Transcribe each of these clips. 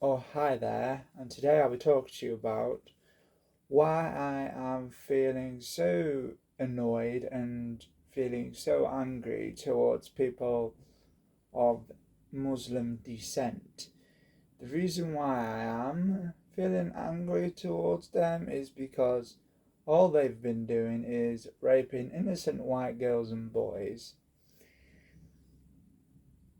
Oh, hi there, and today I'll be talking to you about why I am feeling so annoyed and feeling so angry towards people of Muslim descent. The reason why I am feeling angry towards them is because all they've been doing is raping innocent white girls and boys,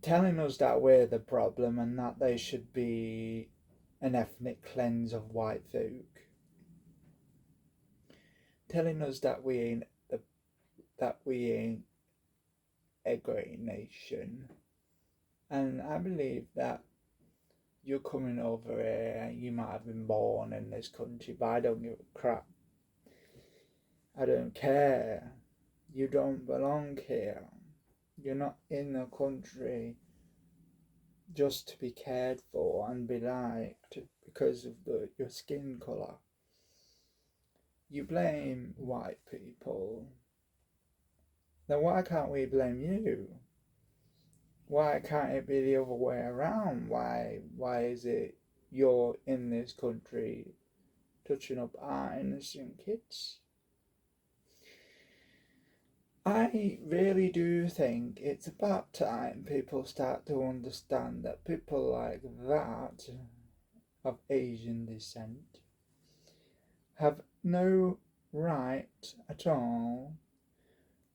telling us that we're the problem and that they should be an ethnic cleanse of white folk, telling us that we ain't a great nation. And I believe that you're coming over here, you might have been born in this country, but I don't give a crap. I don't care. You don't belong here. You're not in the country just to be cared for and be liked because of your skin colour. You blame white people. Then why can't we blame you? Why can't it be the other way around? Why is it you're in this country touching up our innocent kids? I really do think it's about time people start to understand that people like that of Asian descent have no right at all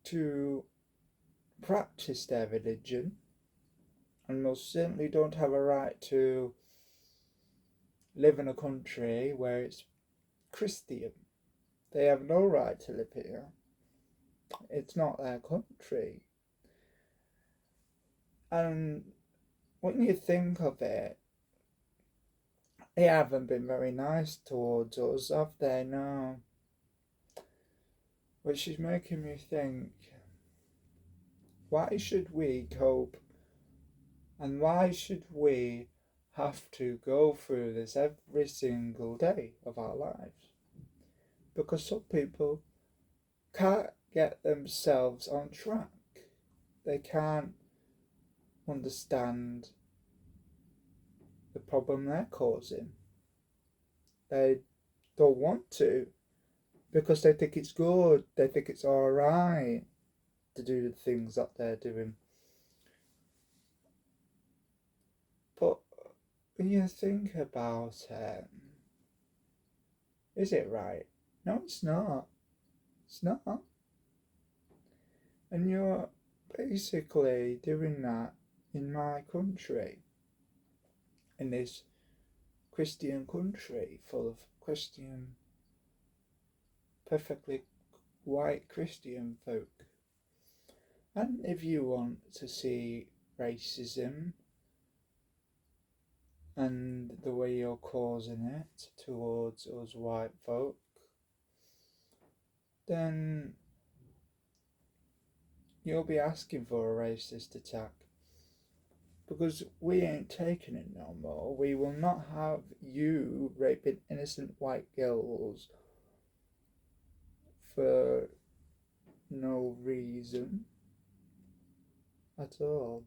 to practice their religion, and most certainly don't have a right to live in a country where it's Christian. They have no right to live here. It's not their country. And when you think of it, they haven't been very nice towards us, have they? No. Which is making me think, why should we cope and why should we have to go through this every single day of our lives? Because some people can't get themselves on track. They can't understand the problem they're causing. They don't want to because they think it's good, they think it's alright to do the things that they're doing. But when you think about it, is it right? No, it's not. It's not. And you're basically doing that in my country, in this Christian country full of Christian, perfectly white Christian folk. And if you want to see racism and the way you're causing it towards us white folk, then you'll be asking for a racist attack. Because we ain't taking it no more. We will not have you raping innocent white girls for no reason at all.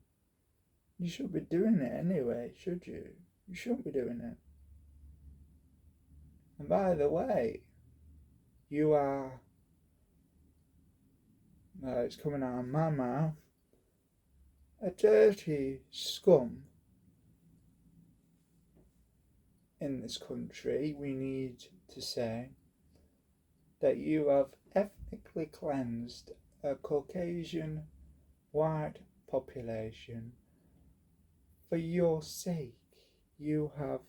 You should be doing it anyway, should you? You shouldn't be doing it. And by the way, you are, it's coming out of my mouth, a dirty scum in this country. We need to say that you have ethnically cleansed a Caucasian white population for your sake. You have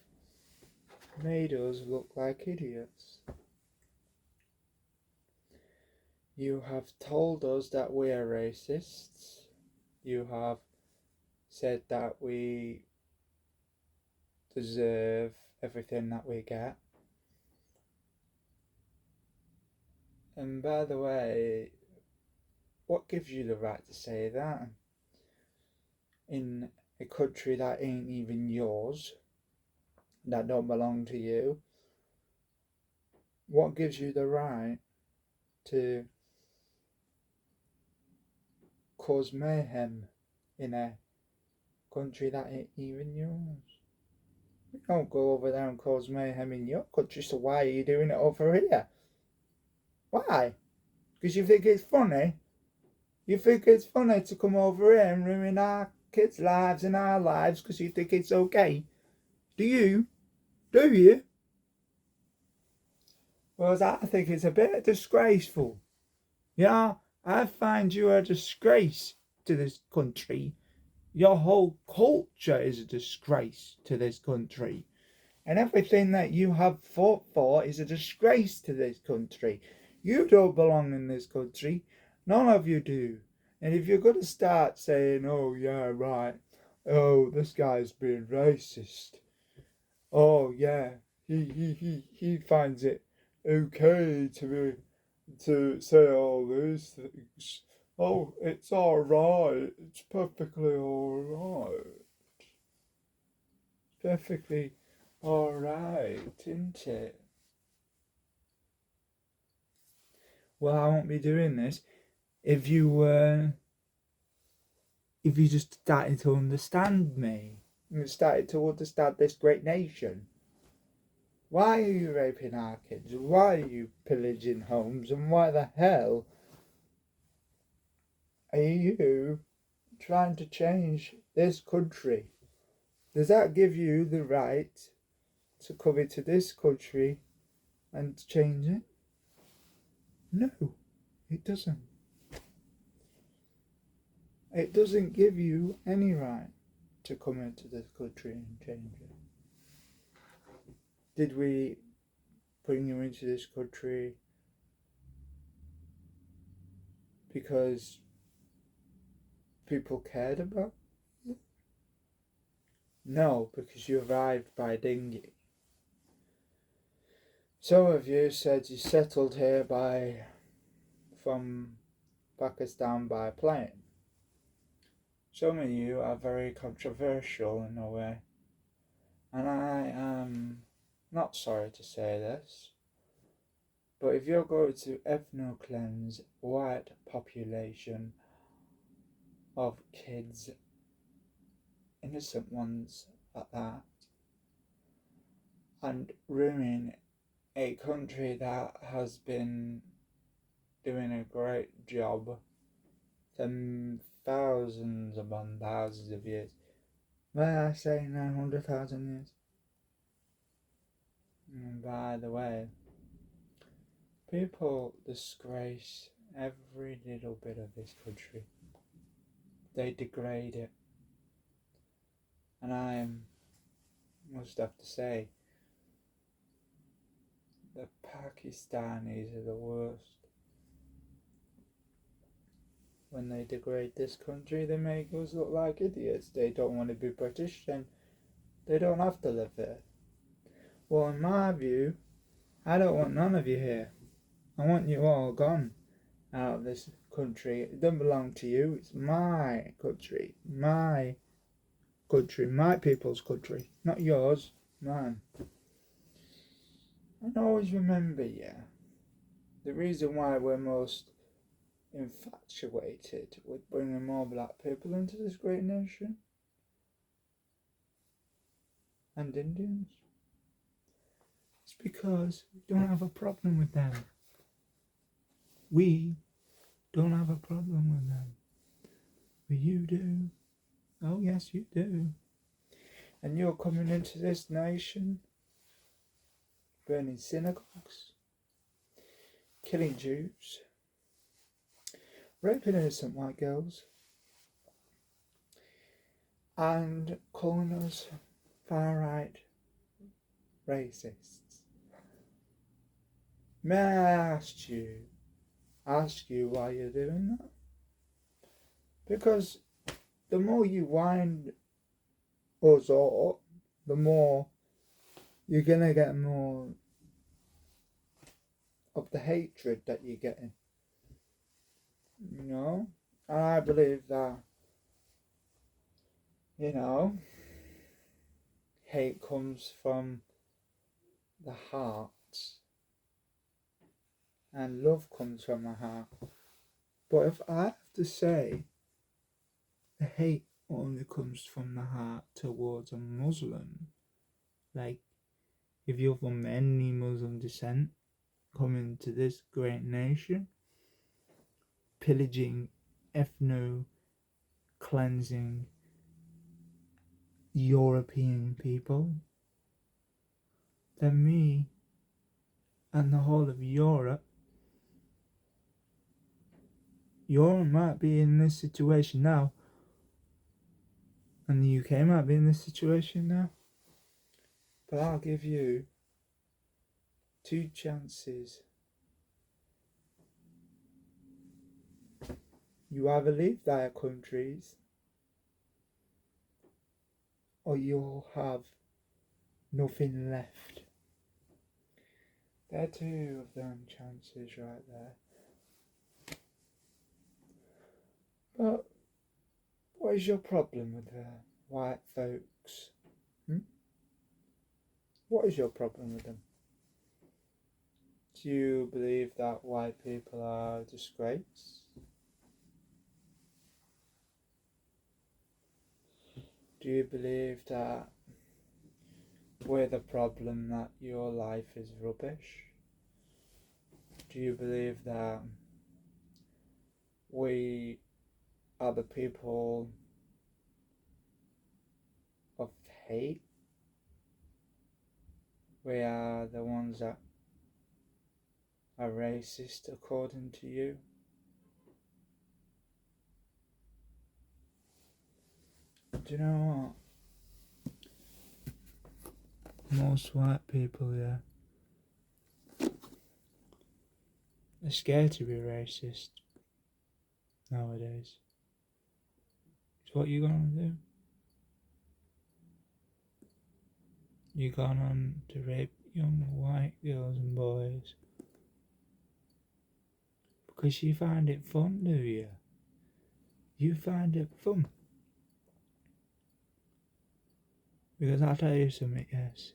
made us look like idiots. You have told us that we are racists. You have said that we deserve everything that we get. And by the way, what gives you the right to say that in a country that ain't even yours, that don't belong to you? What gives you the right to cause mayhem in a country that ain't even yours? You don't go over there and cause mayhem in your country, so why are you doing it over here? Why? Because you think it's funny? You think it's funny to come over here and ruin our kids' lives and our lives because you think it's okay? Do you? Do you? Whereas I think it's a bit disgraceful. Yeah, I find you a disgrace to this country. Your whole culture is a disgrace to this country. And everything that you have fought for is a disgrace to this country. You don't belong in this country. None of you do. And if you're going to start saying, oh, yeah, right, oh, this guy's being racist. Oh, yeah, he finds it okay to say all these things. Oh, it's all right. It's perfectly all right. Perfectly all right, isn't it? Well, I won't be doing this if you just started to understand me. You started to understand this great nation. Why are you raping our kids? Why are you pillaging homes? And why the hell are you trying to change this country? Does that give you the right to come into this country and change it? No, it doesn't. It doesn't give you any right to come into this country and change it. Did we bring you into this country because people cared about you? No, because you arrived by dinghy. Some of you said you settled here from Pakistan by plane. Some of you are very controversial in a way, and I am not sorry to say this, but if you're going to ethno-cleanse white population of kids, innocent ones at that, and ruin a country that has been doing a great job for thousands upon thousands of years. May I say 900,000 years? And by the way, people disgrace every little bit of this country. They degrade it. And I must have to say, the Pakistanis are the worst. When they degrade this country, they make us look like idiots. They don't want to be British, then they don't have to live there. Well, in my view, I don't want none of you here. I want you all gone out of this country. It doesn't belong to you. It's my country. My country. My people's country. Not yours. Mine. And always remember, the reason why we're most infatuated with bringing more black people into this great nation, and Indians, it's because we don't have a problem with them. We don't have a problem with them. But you do. Oh yes, you do. And you're coming into this nation, burning synagogues, killing Jews, raping innocent white girls, and calling us far-right racists. May I ask you why you're doing that? Because the more you wind us up, the more you're gonna get more of the hatred that you're getting. And I believe that, hate comes from the heart and love comes from the heart. But if I have to say, the hate only comes from the heart towards a Muslim, like if you're from any Muslim descent, coming to this great nation, pillaging, ethno-cleansing European people, then me and the whole of Europe might be in this situation now, and the UK might be in this situation now, but I'll give you 2 chances. You either leave their countries, or you'll have nothing left. There are 2 of them chances right there. But what is your problem with the white folks? What is your problem with them? Do you believe that white people are a disgrace? Do you believe that we're the problem, that your life is rubbish? Do you believe that we are the people of hate? We are the ones that are racist according to you? Do you know what? Most white people, they're scared to be racist nowadays. So what are you gonna do? You gone on to rape young white girls and boys because you find it fun, do you? You find it fun. Because I'll tell you something, yes.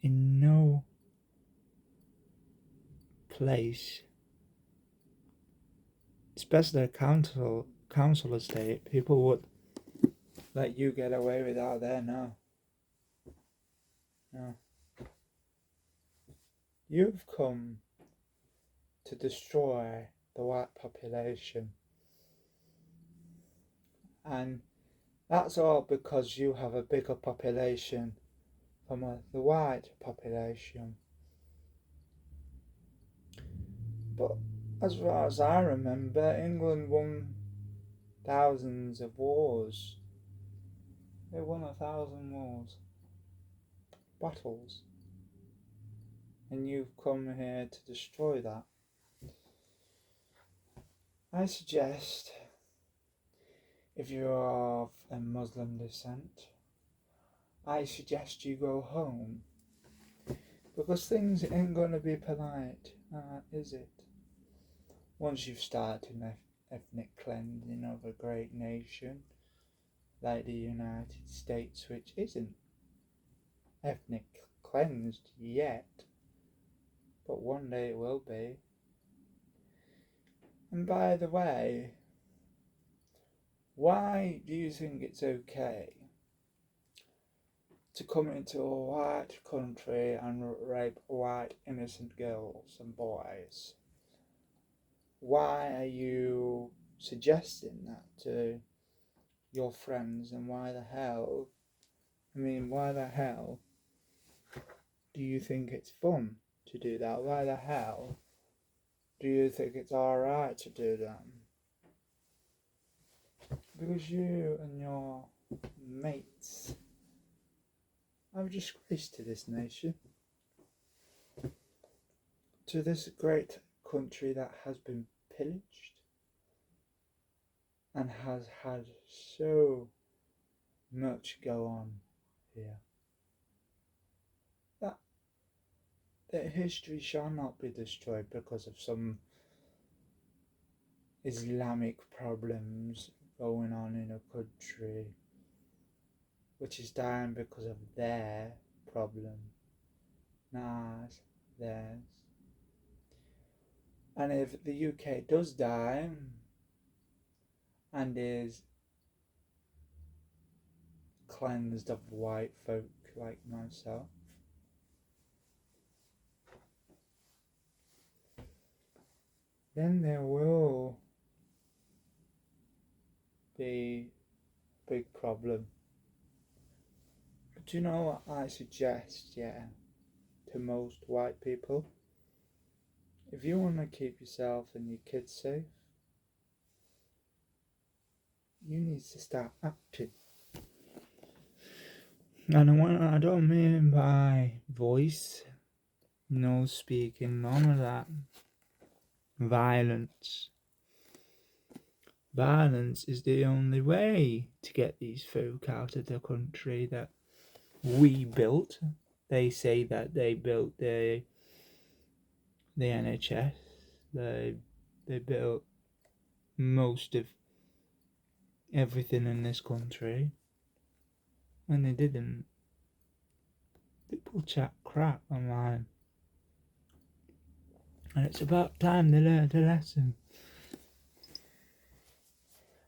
In no place, especially a council estate, people would let you get away with that there now. No. You've come to destroy the white population. And that's all because you have a bigger population from the white population. But as far as I remember, England won thousands of wars. They won 1,000 wars, battles. And you've come here to destroy that. I suggest, if you're of a Muslim descent, I suggest you go home. Because things ain't gonna be polite, is it? Once you've started an ethnic cleansing of a great nation like the United States, which isn't ethnic cleansed yet, but one day it will be. And by the way, why do you think it's okay to come into a white country and rape white innocent girls and boys? Why are you suggesting that to your friends, and why the hell do you think it's fun to do that? Why the hell do you think it's alright to do that? Because you and your mates are a disgrace to this nation, to this great country that has been pillaged and has had so much go on here, that history shall not be destroyed because of some Islamic problems going on in a country which is dying because of their problem, not theirs. And if the UK does die and is cleansed of white folk like myself. Then there will be a big problem. But do you know what I suggest, to most white people? If you want to keep yourself and your kids safe, you need to start acting. And what I don't mean by voice, no speaking, none of that. Violence. Violence is the only way to get these folk out of the country that we built. They say that they built the NHS. They built most of everything in this country. When they didn't, people chat crap online. And it's about time they learned a lesson.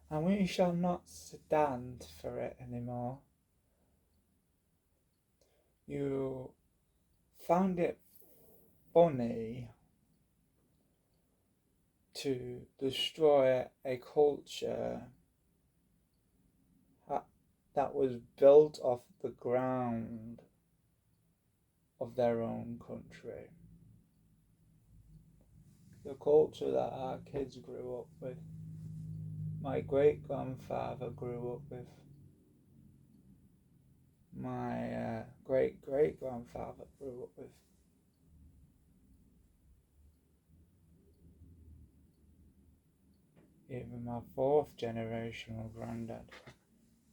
And we shall not stand for it anymore. You found it funny to destroy a culture that was built off the ground of their own country. The culture that our kids grew up with, my great-grandfather grew up with, my great-great-grandfather grew up with. Even my fourth generational granddad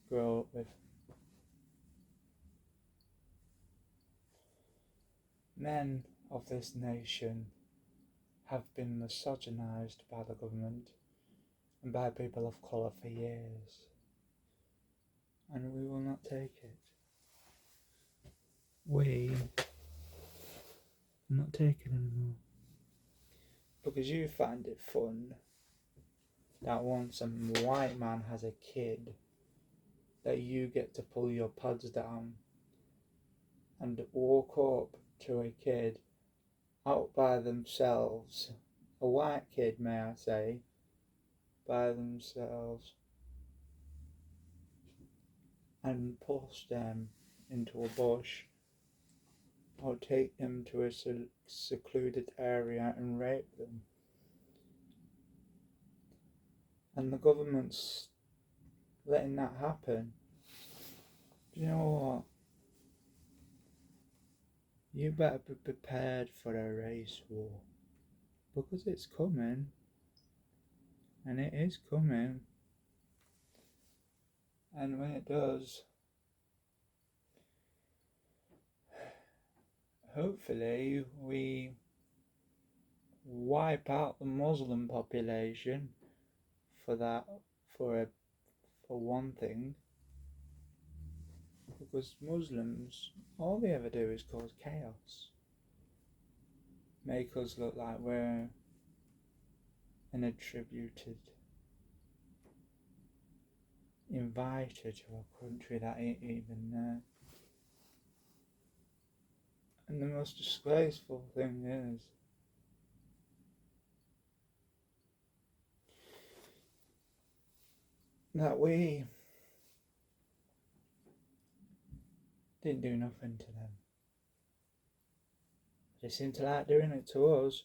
grew up with. Men of this nation have been misogynized by the government and by people of colour for years, and we will not take it. We will not take it anymore. Because you find it fun that once a white man has a kid, that you get to pull your pads down and walk up to a kid out by themselves, a white kid, may I say, by themselves, and push them into a bush or take them to a secluded area and rape them. And the government's letting that happen. Do you know what? You better be prepared for a race war, because it's coming, and it is coming. And when it does, hopefully we wipe out the Muslim population for one thing, because Muslims, all they ever do is cause chaos, make us look like we're an attributed, invited to a country that ain't even there. And the most disgraceful thing is, that we didn't do nothing to them. They seem to like doing it to us.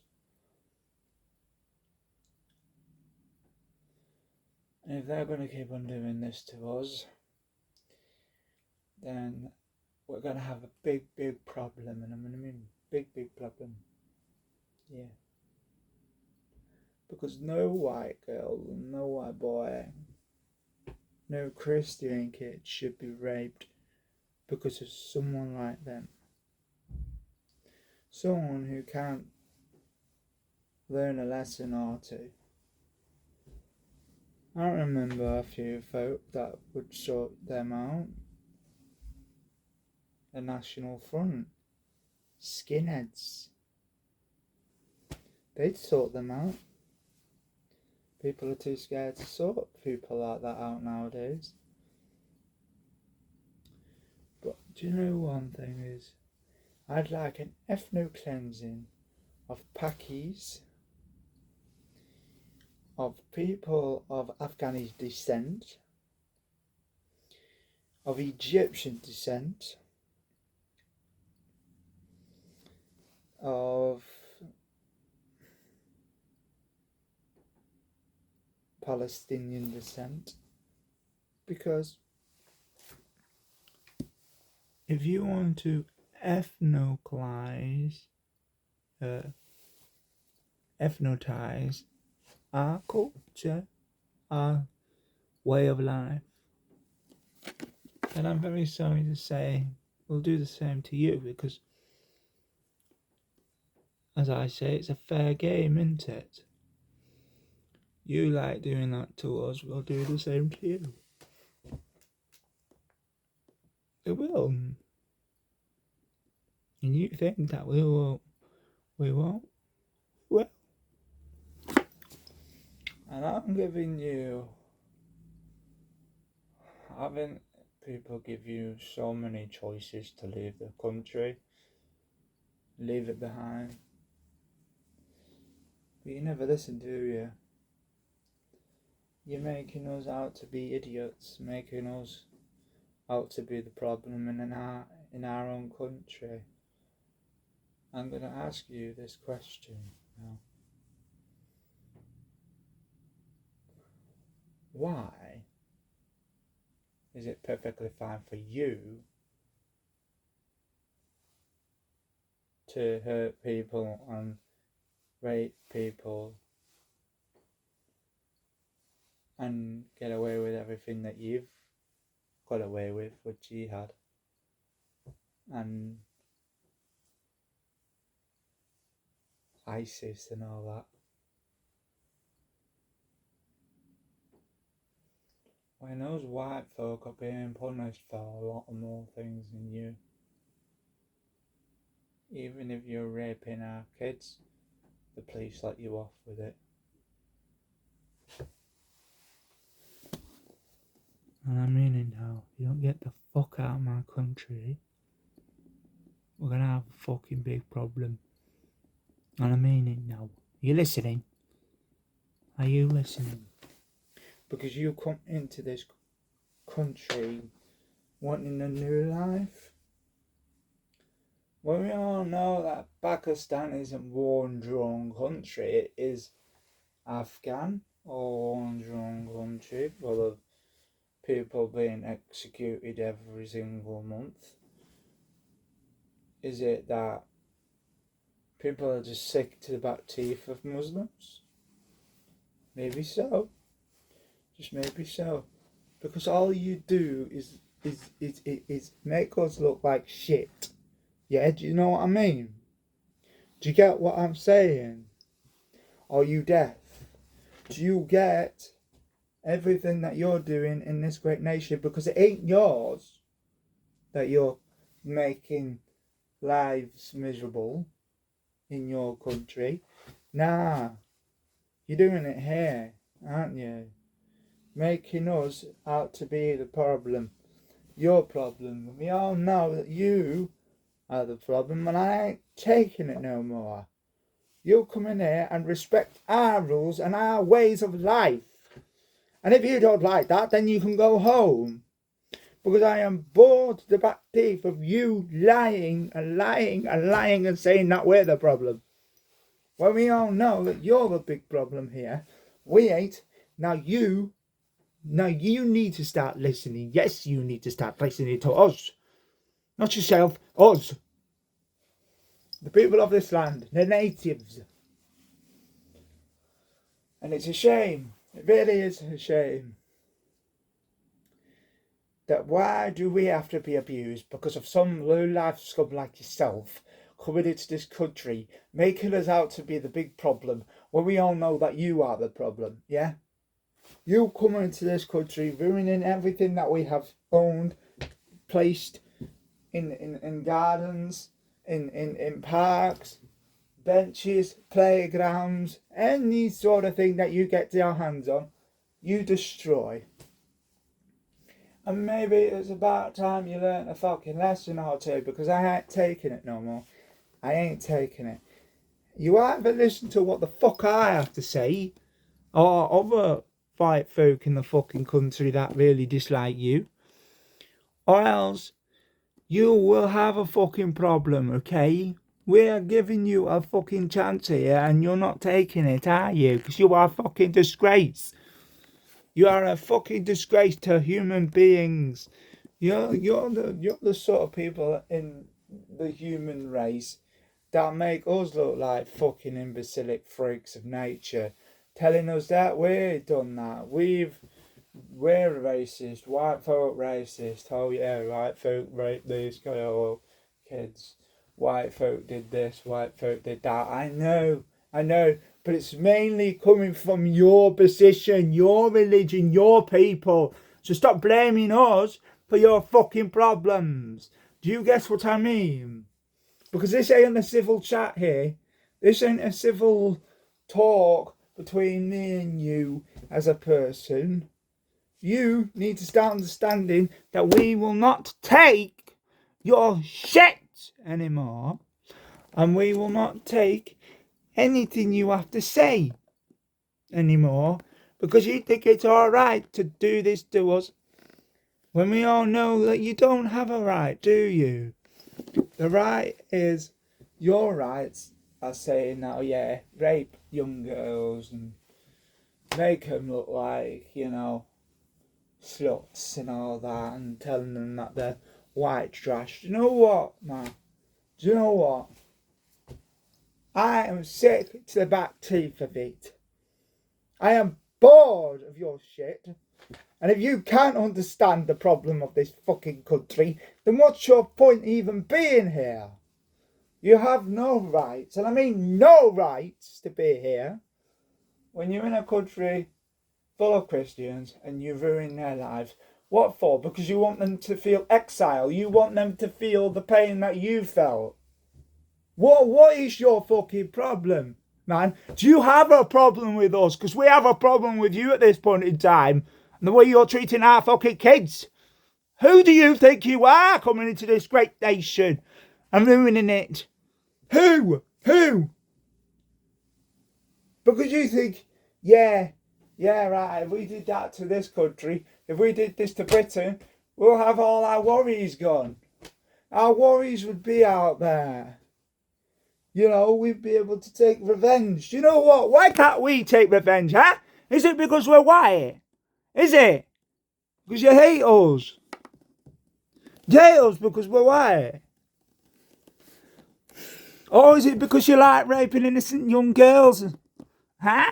And if they're going to keep on doing this to us, then we're going to have a big, big problem. And I mean big, big problem. Yeah. Because no white girl, no white boy, no Christian kid should be raped because of someone like them. Someone who can't learn a lesson or two. I remember a few folk that would sort them out. The National Front, skinheads, they'd sort them out. People are too scared to sort people like that out nowadays. Do you know one thing is, I'd like an ethno-cleansing of Pakis, of people of Afghani descent, of Egyptian descent, of Palestinian descent, because if you want to ethnocize, ethnotize our culture, our way of life, then I'm very sorry to say we'll do the same to you, because, as I say, it's a fair game, isn't it? You like doing that to us, we'll do the same to you. It will. And you think that we won't? Well, and I'm giving you, having people give you so many choices to leave the country, leave it behind, but you never listen, do you? You're making us out to be idiots, making us out to be the problem in our own country. I'm going to ask you this question now. Why is it perfectly fine for you to hurt people and rape people and get away with everything that you've got away with jihad and ISIS and all that? When those white folk are being punished for a lot more things than you. Even if you're raping our kids, the police let you off with it. And I mean it now. If you don't get the fuck out of my country, we're gonna have a fucking big problem. And I mean it now. Are you listening? Are you listening? Because you come into this country wanting a new life. Well, we all know that Pakistan isn't a war-drawn country. It is Afghan, a war-drawn country full of people being executed every single month. Is it that people are just sick to the back teeth of Muslims? Maybe so. Just maybe so. Because all you do is make us look like shit. Yeah, do you know what I mean? Do you get what I'm saying? Are you deaf? Do you get everything that you're doing in this great nation? Because it ain't yours that you're making lives miserable in your country. Nah, you're doing it here, aren't you? Making us out to be the problem. Your problem. We all know that you are the problem, and I ain't taking it no more. You come in here and respect our rules and our ways of life. And if you don't like that, then you can go home. Because I am bored to the back teeth of you lying and lying and lying and saying that we're the problem. Well, we all know that you're the big problem here. We ain't. Now you need to start listening. Yes, you need to start listening to us. Not yourself, us. The people of this land, the natives. And it's a shame. It really is a shame. That why do we have to be abused because of some low-life scum like yourself coming into this country, making us out to be the big problem, when we all know that you are the problem, yeah? You coming into this country, ruining everything that we have owned, placed in gardens, in parks, benches, playgrounds, any sort of thing that you get your hands on, you destroy. And maybe it's about time you learnt a fucking lesson or two, because I ain't taking it no more. I ain't taking it. You either listen to what the fuck I have to say, or other white folk in the fucking country that really dislike you, or else you will have a fucking problem, okay? We are giving you a fucking chance here and you're not taking it, are you? Because you are a fucking disgrace. You are a fucking disgrace to human beings. You're the sort of people in the human race that make us look like fucking imbecilic freaks of nature, telling us that we've done that. We're racist, white folk racist. Oh yeah, white folk raped these girl kids. White folk did this, white folk did that. I know, but it's mainly coming from your position, your religion, your people. So stop blaming us for your fucking problems. Do you guess what I mean? Because this ain't a civil chat here. This ain't a civil talk between me and you as a person. You need to start understanding that we will not take your shit anymore. And we will not take anything you have to say anymore. Because you think it's alright to do this to us. When we all know that you don't have a right, do you? The right is, your rights are saying that, oh yeah, rape young girls and make them look like, sluts and all that, and telling them that they're white trash. Do you know what, man? Do you know what? I am sick to the back teeth of it. I am bored of your shit. And if you can't understand the problem of this fucking country, then what's your point even being here? You have no rights, and I mean no rights to be here, when you're in a country full of Christians and you ruin their lives. What for? Because you want them to feel exile. You want them to feel the pain that you felt. What is your fucking problem, man? Do you have a problem with us? Because we have a problem with you at this point in time. And the way you're treating our fucking kids. Who do you think you are, coming into this great nation and ruining it? Who? Because you think, yeah, right, if we did that to this country, if we did this to Britain, we'll have all our worries gone. Our worries would be out there. We'd be able to take revenge. You know what? Why can't we take revenge, huh? Is it because we're white? Is it? Because you hate us? You hate us because we're white? Or is it because you like raping innocent young girls? Huh?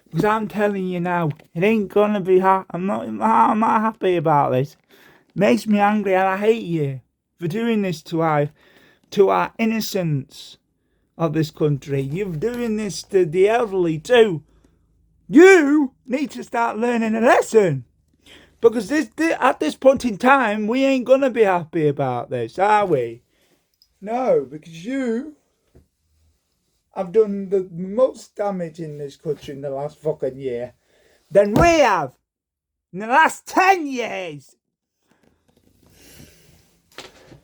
Because I'm telling you now, it ain't gonna be I'm not happy about this. It makes me angry, and I hate you for doing this to our innocence of this country. You're doing this to the elderly too. You need to start learning a lesson. Because at this point in time, we ain't gonna be happy about this, are we? No, because you have done the most damage in this country in the last fucking year than we have in the last 10 years.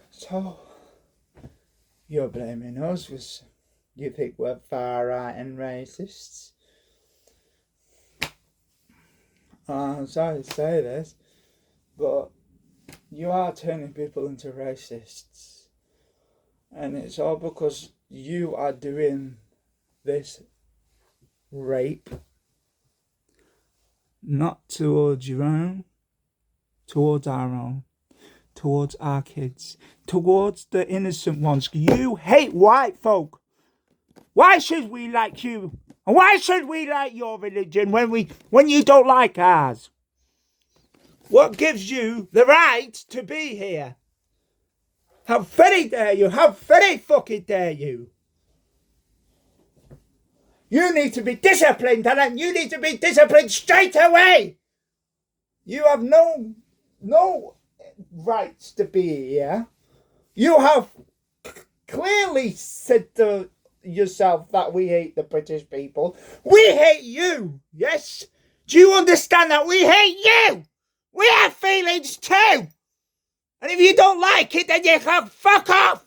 So, you're blaming us because you think we're far right and racists. I'm sorry to say this, but you are turning people into racists. And it's all because you are doing this rape not towards your own, towards our own, towards our kids, towards the innocent ones. You hate white folk. Why should we like you? And why should we like your religion when you don't like ours? What gives you the right to be here? How very dare you? How very fucking dare you? You need to be disciplined, and you need to be disciplined straight away. You have no rights to be here. You have clearly said to yourself that we hate the British people. We hate you, yes? Do you understand that we hate you? We have feelings too. And if you don't like it, then you can fuck off.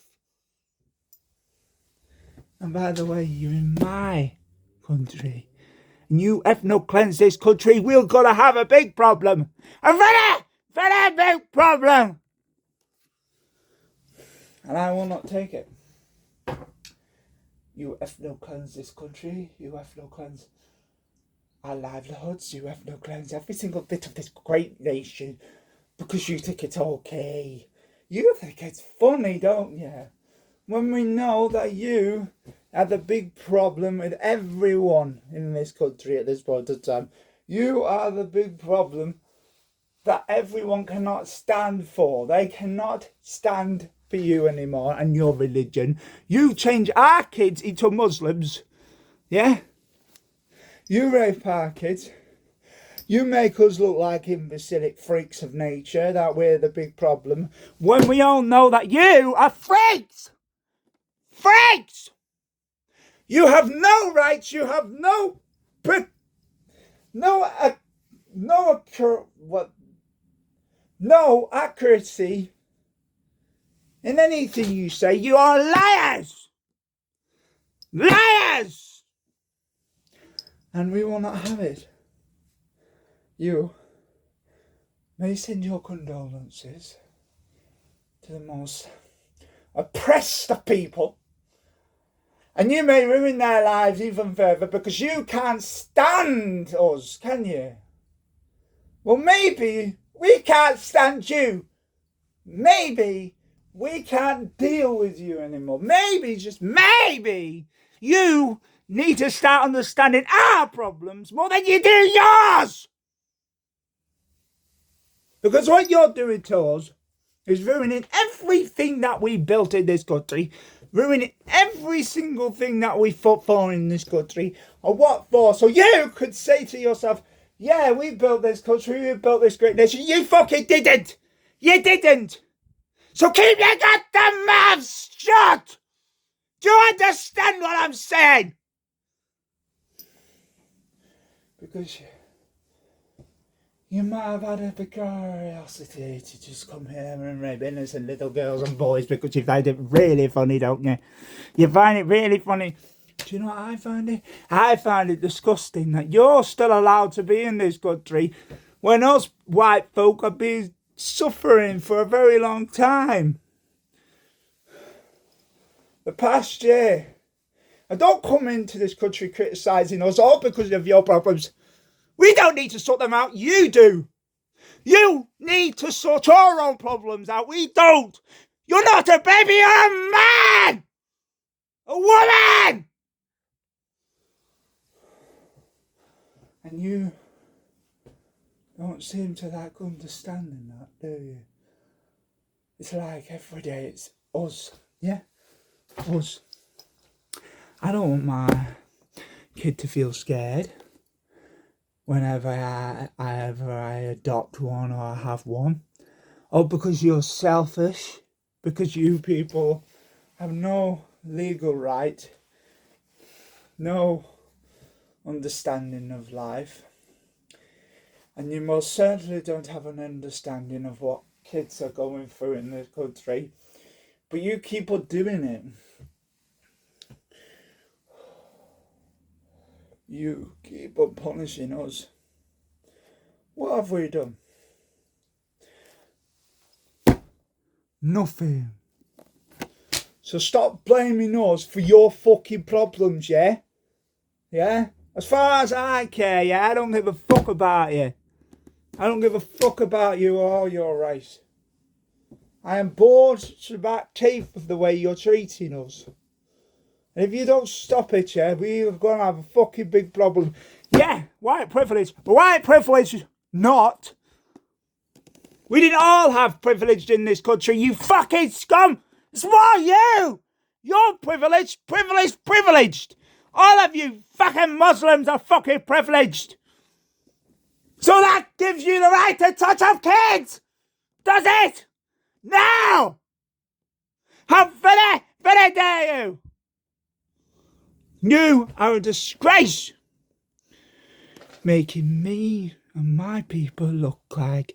And by the way, you're in my country. And you ethno-cleanse this country, we're gonna have a big problem. A very, very big problem. And I will not take it. You ethno-cleanse this country, you ethno-cleanse our livelihoods, you ethno-cleanse every single bit of this great nation because you think it's okay. You think it's funny, don't you? When we know that you are the big problem with everyone in this country at this point in time. You are the big problem that everyone cannot stand for. They cannot stand for you anymore and your religion. You change our kids into Muslims. Yeah? You rape our kids. You make us look like imbecilic freaks of nature, that we're the big problem, when we all know that you are freaks! Freaks! You have no rights, you have no accuracy in anything you say. You are liars! Liars! And we will not have it. You may send your condolences to the most oppressed of people, and you may ruin their lives even further because you can't stand us, can you? Well, maybe we can't stand you. Maybe we can't deal with you anymore. Maybe, just maybe, you need to start understanding our problems more than you do yours. Because what you're doing to us is ruining everything that we built in this country, ruining every single thing that we fought for in this country. Or what for? So you could say to yourself, yeah, we built this country, we built this great nation. You fucking didn't. You didn't. So keep your goddamn mouths shut. Do you understand what I'm saying? Because you might have had a big curiosity to just come here and rape innocent little girls and boys because you find it really funny, don't you? You find it really funny. Do you know what I find it? I find it disgusting that you're still allowed to be in this country when us white folk have been suffering for a very long time. The past year. And don't come into this country criticising us all because of your problems. We don't need to sort them out. You do. You need to sort your own problems out. We don't. You're not a baby. You're a man. A woman. And you don't seem to like understanding that, do you? It's like every day it's us. Yeah? Us. I don't want my kid to feel scared whenever I adopt one or I have one. Or because you're selfish. Because you people have no legal right. No understanding of life. And you most certainly don't have an understanding of what kids are going through in this country. But you keep on doing it. You keep on punishing us. What have we done? Nothing. So stop blaming us for your fucking problems, yeah? Yeah? As far as I care, yeah? I don't give a fuck about you. I don't give a fuck about you or your race. I am bored to the back teeth of the way you're treating us. And if you don't stop it, yeah, we're going to have a fucking big problem. Yeah, white privilege. But white privilege, not. We didn't all have privilege in this country, you fucking scum. It's more you. You're privileged, privileged, privileged. All of you fucking Muslims are fucking privileged. So that gives you the right to touch up kids. Does it? No. How very dare you? You are a disgrace. making me and my people look like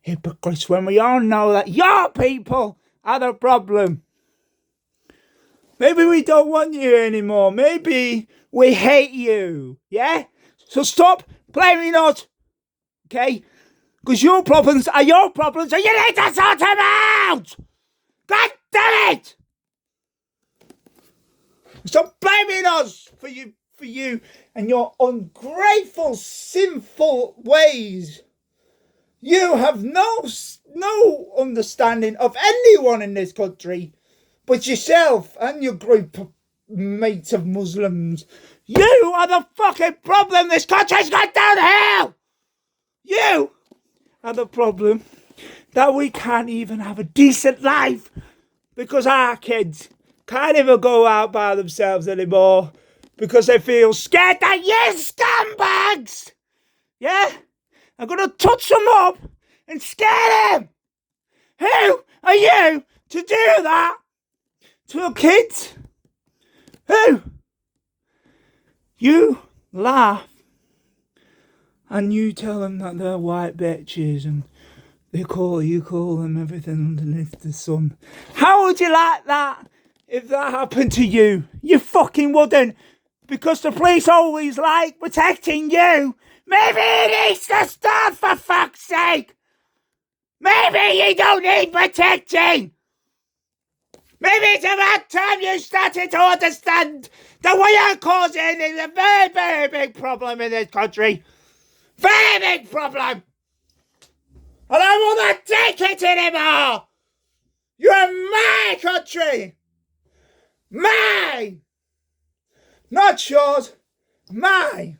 hypocrites when we all know that your people are the problem. Maybe we don't want you anymore. Maybe we hate you. Yeah? So stop blaming us. Okay? Because your problems are your problems and you need to sort them out! God damn it! Stop blaming us for you and your ungrateful, sinful ways. You have no understanding of anyone in this country but yourself and your group of mates of Muslims. You are the fucking problem. This country's gone downhill. You are the problem that we can't even have a decent life because our kids can't even go out by themselves anymore because they feel scared that you scumbags, yeah, are going to touch them up and scare them. Who are you to do that to a kid? Who? You laugh and you tell them that they're white bitches and you call them everything underneath the sun. How would you like that if that happened to you? You fucking wouldn't. Because the police always like protecting you. Maybe it needs to stop, for fuck's sake. Maybe you don't need protecting. Maybe it's about time you started to understand that what you're causing is a very, very big problem in this country. Very big problem. And I will not take it anymore. You're my country. Mine. Not yours. Mine.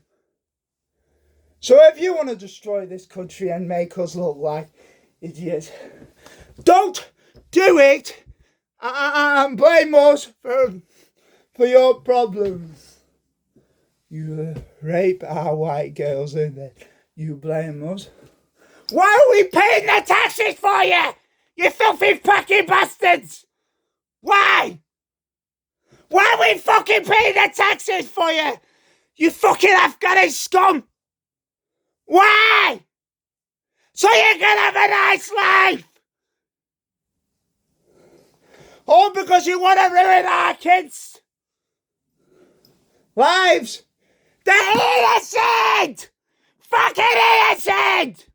So if you want to destroy this country and make us look like idiots, don't do it and blame us for your problems. You rape our white girls and then you blame us. Why are we paying the taxes for you? You filthy fucking bastards! Why? Why are we fucking paying the taxes for you? You fucking Afghani scum! Why? So you can have a nice life! All because you want to ruin our kids' lives! They're innocent! Fucking innocent!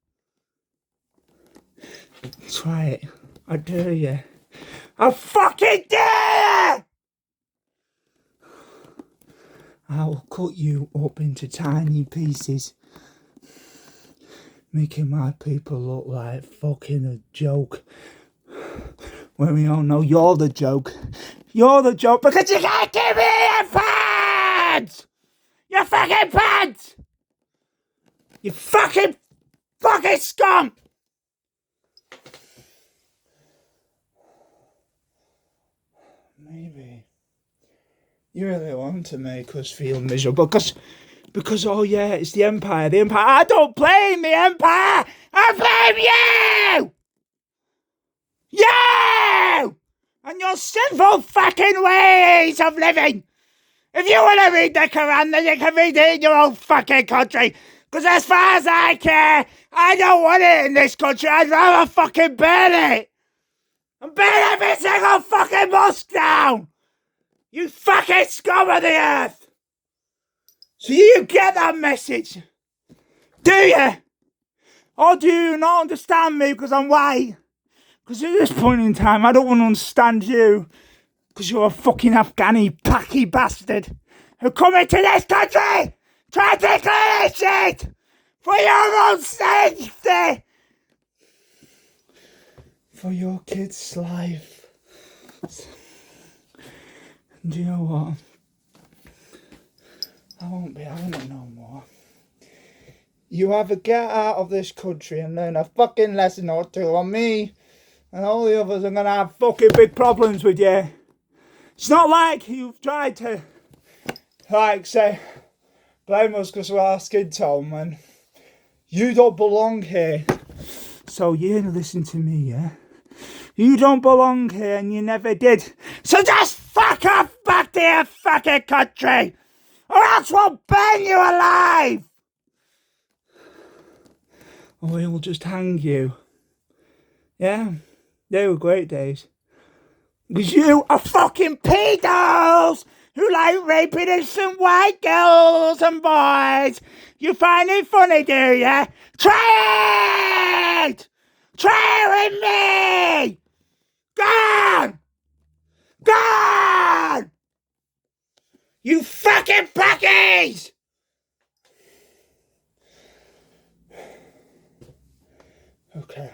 Try it. I dare you. I fucking dare you! I will cut you up into tiny pieces, making my people look like fucking a joke. When we all know you're the joke. You're the joke because you can't give me your pants! Your fucking pants! You fucking scum! Maybe you really want to make us feel miserable because oh yeah, it's the Empire. The Empire. I don't blame the Empire. I blame you! You! And your sinful fucking ways of living. If you want to read the Quran, then you can read it in your own fucking country. Because as far as I care, I don't want it in this country. I'd rather fucking burn it. And burn every single fucking mosque down. You fucking scum of the earth. So you get that message? Do you? Or do you not understand me because I'm white? Because at this point in time, I don't want to understand you. Because you're a fucking Afghani packy bastard who come into this country trying to clear this shit for your own safety. For your kid's life. Do you know what? I won't be having it no more. You either get out of this country and learn a fucking lesson or two on me, and all the others are going to have fucking big problems with you. It's not like you've tried to, say, blame us because we're our skin tone, man. You don't belong here. So you listen to me, yeah? You don't belong here and you never did. So just fuck off back to your fucking country, or else we'll burn you alive. or we'll just hang you. Yeah, they were great days. Because you are fucking pedos who like raping innocent white girls and boys. You find it funny, do you? Try it! Try it with me! Gone! Gone! You fucking packies! Okay.